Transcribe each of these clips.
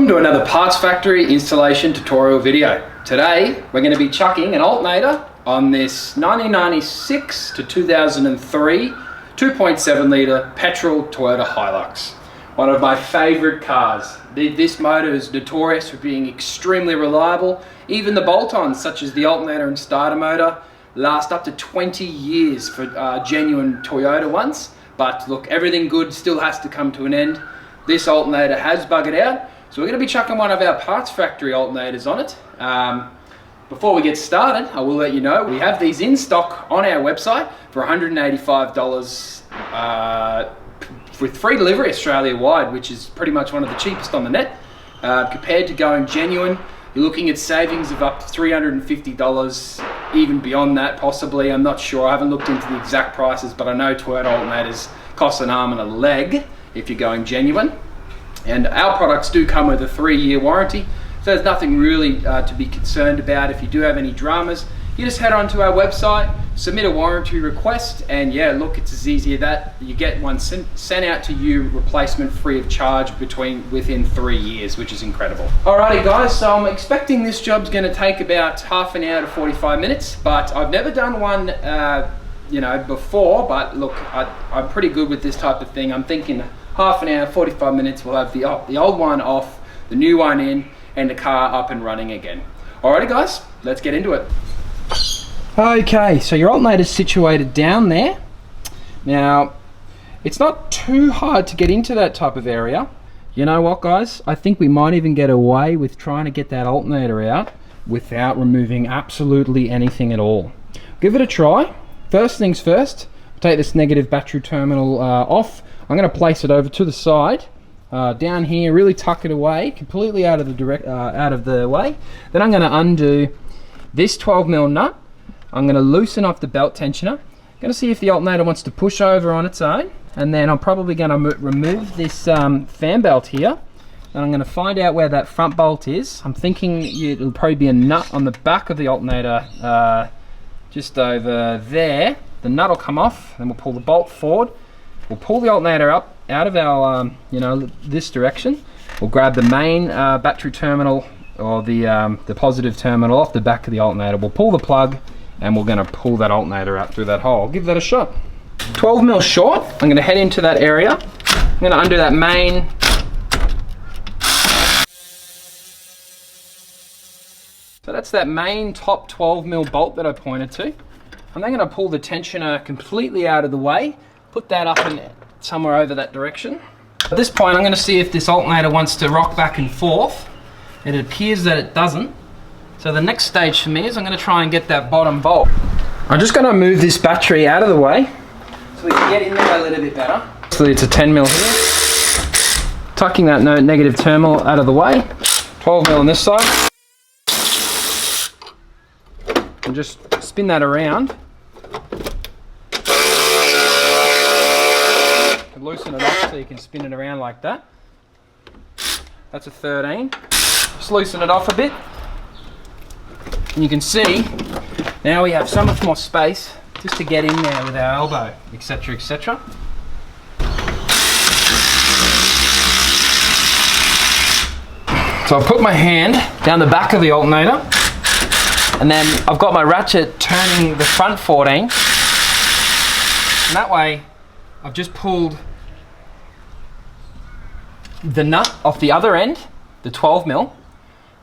Welcome to another Parts Factory installation tutorial video. Today we're going to be chucking an alternator on this 1996 to 2003 2.7 litre petrol Toyota Hilux. One of my favourite cars. This motor is notorious for being extremely reliable. Even the bolt-ons such as the alternator and starter motor last up to 20 years for genuine Toyota ones. But look, everything good still has to come to an end. This alternator has buggered out, so we're going to be chucking one of our Parts Factory alternators on it. Before we get started, I will let you know we have these in stock on our website for $185 with free delivery Australia-wide, which is pretty much one of the cheapest on the net. Compared to going genuine, you're looking at savings of up to $350, even beyond that possibly. I'm not sure, I haven't looked into the exact prices, but I know Toyota alternators cost an arm and a leg if you're going genuine. And our products do come with a 3-year warranty, so there's nothing really to be concerned about. If you do have any dramas, you just head onto our website, submit a warranty request, and yeah, look, it's as easy as that. You get one sent out to you, replacement free of charge within 3 years, which is incredible. Alrighty guys, so I'm expecting this job's gonna take about half an hour to 45 minutes, but I've never done one before, but look, I'm pretty good with this type of thing. I'm thinking half an hour, 45 minutes, we'll have the old one off, the new one in, and the car up and running again. Alrighty guys, let's get into it. Okay, so your alternator's situated down there. Now, it's not too hard to get into that type of area. You know what guys, I think we might even get away with trying to get that alternator out without removing absolutely anything at all. Give it a try. First things first, take this negative battery terminal off. I'm going to place it over to the side, down here, really tuck it away, completely out of the way. Then I'm going to undo this 12mm nut. I'm going to loosen off the belt tensioner. I'm going to see if the alternator wants to push over on its own, and then I'm probably going to remove this fan belt here. And I'm going to find out where that front bolt is. I'm thinking it'll probably be a nut on the back of the alternator, just over there. The nut will come off, and we'll pull the bolt forward. We'll pull the alternator up out of our, this direction. We'll grab the main battery terminal, or the positive terminal, off the back of the alternator. We'll pull the plug, and we're going to pull that alternator out through that hole. Give that a shot. 12mm short. I'm going to head into that area. I'm going to undo that main. So that's that main top 12mm bolt that I pointed to. I'm then going to pull the tensioner completely out of the way. Put that up and somewhere over that direction. At this point, I'm going to see if this alternator wants to rock back and forth. It appears that it doesn't. So the next stage for me is I'm going to try and get that bottom bolt. I'm just going to move this battery out of the way so we can get in there a little bit better. So it's a 10mm here. Tucking that negative terminal out of the way. 12mm on this side. And just spin that around. Loosen it off so you can spin it around like that. That's a 13. Just loosen it off a bit. And you can see, now we have so much more space just to get in there with our elbow, etc, etc. So I've put my hand down the back of the alternator, and then I've got my ratchet turning the front 14. And that way, I've just pulled the nut off the other end, the 12mm.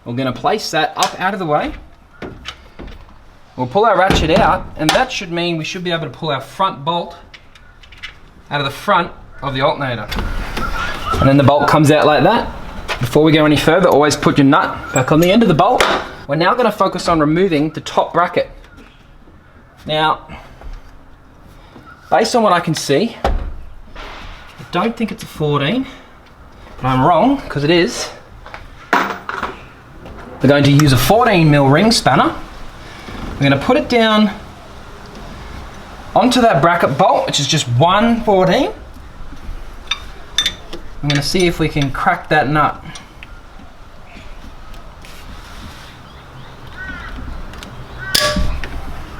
We're going to place that up out of the way. We'll pull our ratchet out, and that should mean we should be able to pull our front bolt out of the front of the alternator. And then the bolt comes out like that. Before we go any further, always put your nut back on the end of the bolt. We're now going to focus on removing the top bracket. Now, based on what I can see, I don't think it's a 14. I'm wrong, because it is. We're going to use a 14mm ring spanner. We're going to put it down onto that bracket bolt, which is just one 14. I'm going to see if we can crack that nut.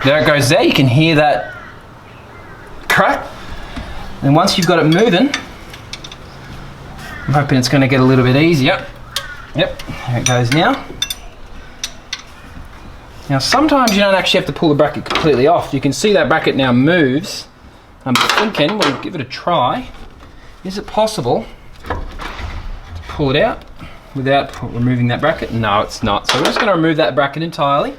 There it goes there, you can hear that crack. And once you've got it moving, I'm hoping it's going to get a little bit easier. Yep, there it goes now. Now sometimes you don't actually have to pull the bracket completely off. You can see that bracket now moves. I'm thinking we'll give it a try. Is it possible to pull it out without removing that bracket? No, it's not. So we're just going to remove that bracket entirely.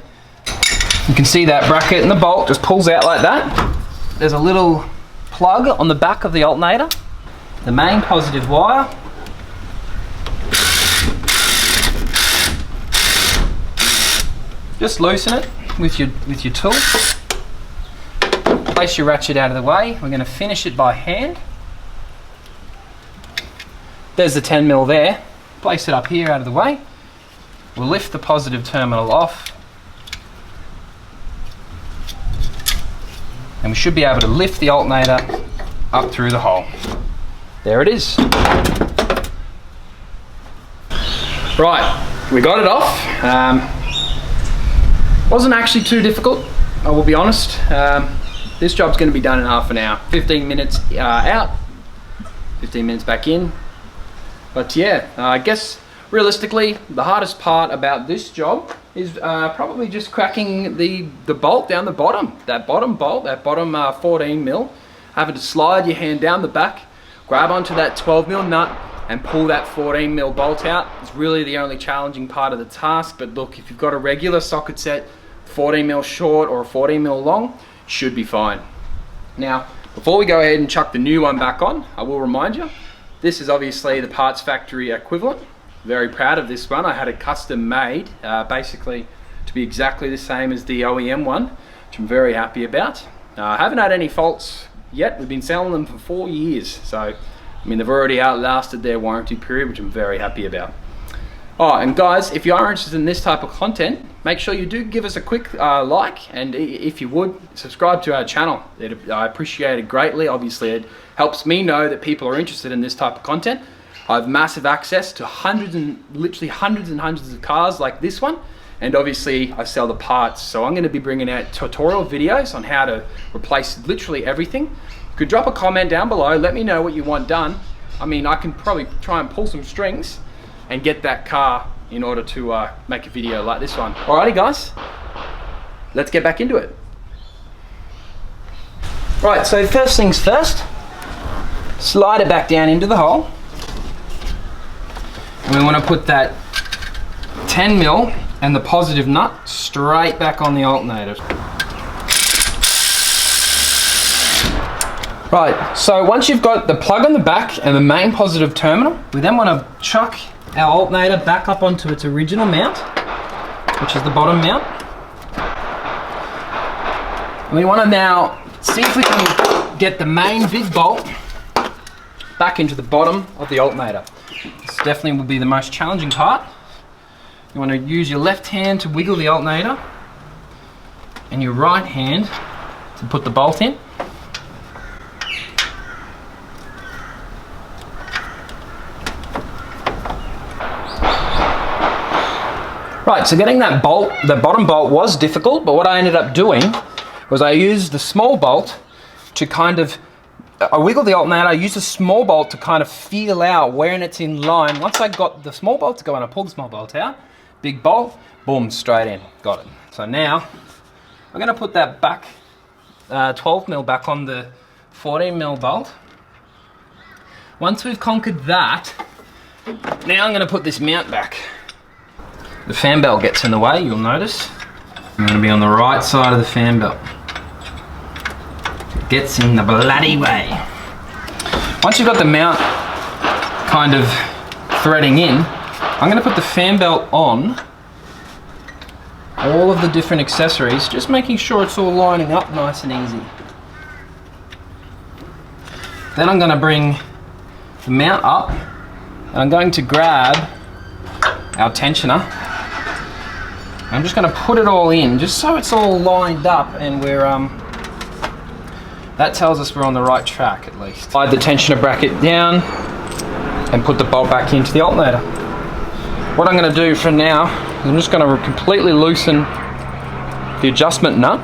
You can see that bracket and the bolt just pulls out like that. There's a little plug on the back of the alternator. The main positive wire. Just loosen it with your tool. Place your ratchet out of the way. We're going to finish it by hand. There's the 10mm there. Place it up here out of the way. We'll lift the positive terminal off. And we should be able to lift the alternator up through the hole. There it is. Right, we got it off. Wasn't actually too difficult, I will be honest. This job's going to be done in half an hour. 15 minutes out, 15 minutes back in. But yeah, I guess realistically, the hardest part about this job is probably just cracking the bolt down the bottom. That bottom bolt, that bottom 14mm. Having to slide your hand down the back, grab onto that 12mm nut and pull that 14mm bolt out. It's really the only challenging part of the task. But look, if you've got a regular socket set, 14mm short or 14mm long, should be fine. Now, before we go ahead and chuck the new one back on, I will remind you, this is obviously the parts factory equivalent. Very proud of this one. I had it custom made, basically to be exactly the same as the OEM one, which I'm very happy about. I haven't had any faults yet. We've been selling them for 4 years. So, I mean, they've already outlasted their warranty period, which I'm very happy about. Oh, and guys, if you are interested in this type of content, make sure you do give us a quick like, and if you would, subscribe to our channel. I appreciate it greatly. Obviously, it helps me know that people are interested in this type of content. I have massive access to literally hundreds and hundreds of cars like this one, and obviously I sell the parts. So I'm going to be bringing out tutorial videos on how to replace literally everything. You could drop a comment down below, let me know what you want done. I mean, I can probably try and pull some strings and get that car in order to make a video like this one. Alrighty guys, let's get back into it. Right, so first things first, slide it back down into the hole. And we want to put that 10mm and the positive nut straight back on the alternator. Right, so once you've got the plug on the back and the main positive terminal, we then want to chuck our alternator back up onto its original mount, which is the bottom mount. And we want to now see if we can get the main big bolt back into the bottom of the alternator. This definitely will be the most challenging part. You want to use your left hand to wiggle the alternator and your right hand to put the bolt in. Right, so getting that bolt, the bottom bolt was difficult, but what I ended up doing was I used the small bolt to kind of, I wiggled the alternator, I used the small bolt to kind of feel out where it's in line. Once I got the small bolt to go and I pulled the small bolt out, big bolt, boom, straight in, got it. So now, I'm gonna put that back, 12mm back on the 14mm bolt. Once we've conquered that, now I'm gonna put this mount back. The fan belt gets in the way, you'll notice. I'm going to be on the right side of the fan belt. It gets in the bloody way. Once you've got the mount kind of threading in, I'm going to put the fan belt on all of the different accessories, just making sure it's all lining up nice and easy. Then I'm going to bring the mount up and I'm going to grab our tensioner. I'm just going to put it all in, just so it's all lined up and we're, that tells us we're on the right track at least. Slide the tensioner bracket down and put the bolt back into the alternator. What I'm going to do for now is I'm just going to completely loosen the adjustment nut.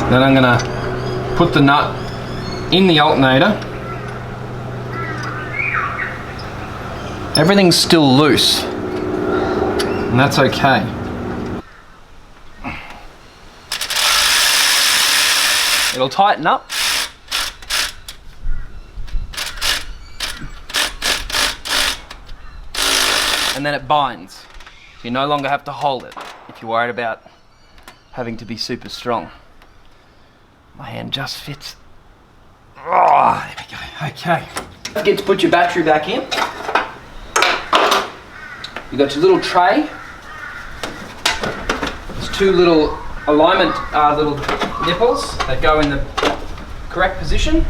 Then I'm going to put the nut in the alternator, everything's still loose, and that's okay. It'll tighten up. And then it binds. So you no longer have to hold it if you're worried about having to be super strong. My hand just fits. Oh, there we go. Okay. Don't forget to put your battery back in. You've got your little tray. There's two little alignment little nipples that go in the correct position.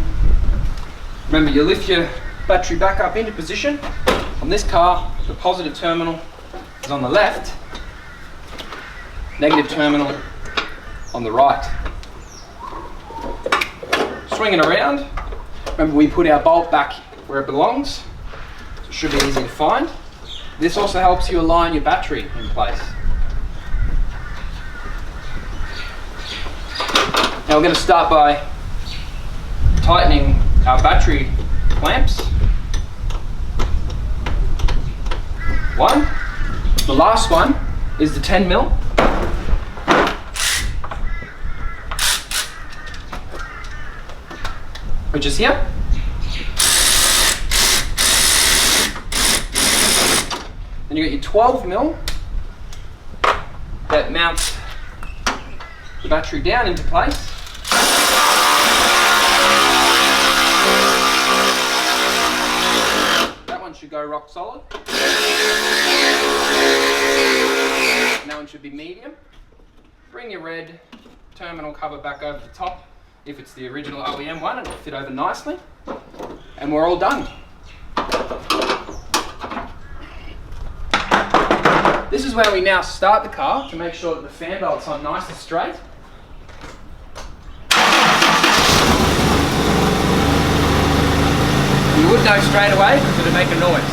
Remember, you lift your battery back up into position. On this car, the positive terminal is on the left, negative terminal on the right. Swing it around. Remember, we put our bolt back where it belongs, so it should be easy to find. This also helps you align your battery in place. Now we're going to start by tightening our battery clamps. One. The last one is the 10mm. Which is here. Then you got your 12mm that mounts the battery down into place. That one should go rock solid. That one should be medium. Bring your red terminal cover back over the top. If it's the original OEM one, it'll fit over nicely. And we're all done. This is where we now start the car to make sure that the fan belt's on nice and straight. You would know straight away because it'd make a noise.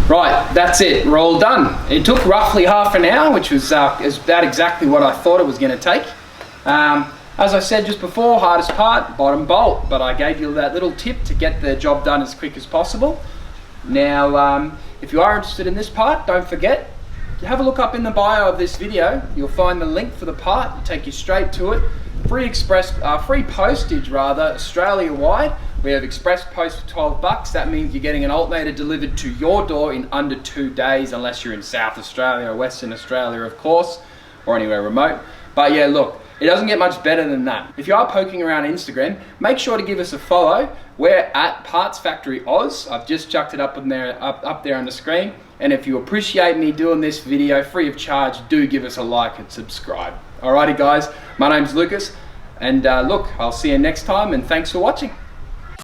Right, that's it, we're all done. It took roughly half an hour, which was about exactly what I thought it was going to take. As I said just before, hardest part, bottom bolt, but I gave you that little tip to get the job done as quick as possible. Now, if you are interested in this part, don't forget, have a look up in the bio of this video. You'll find the link for the part, it'll take you straight to it. Free postage rather, Australia-wide. We have express post for 12 bucks. That means you're getting an alternator delivered to your door in under 2 days, unless you're in South Australia or Western Australia, of course, or anywhere remote. But yeah, look, it doesn't get much better than that. If you are poking around Instagram, make sure to give us a follow. We're at Parts Factory Oz. I've just chucked it up there on the screen. And if you appreciate me doing this video free of charge, do give us a like and subscribe. Alrighty guys, my name's Lucas, and look, I'll see you next time, and thanks for watching.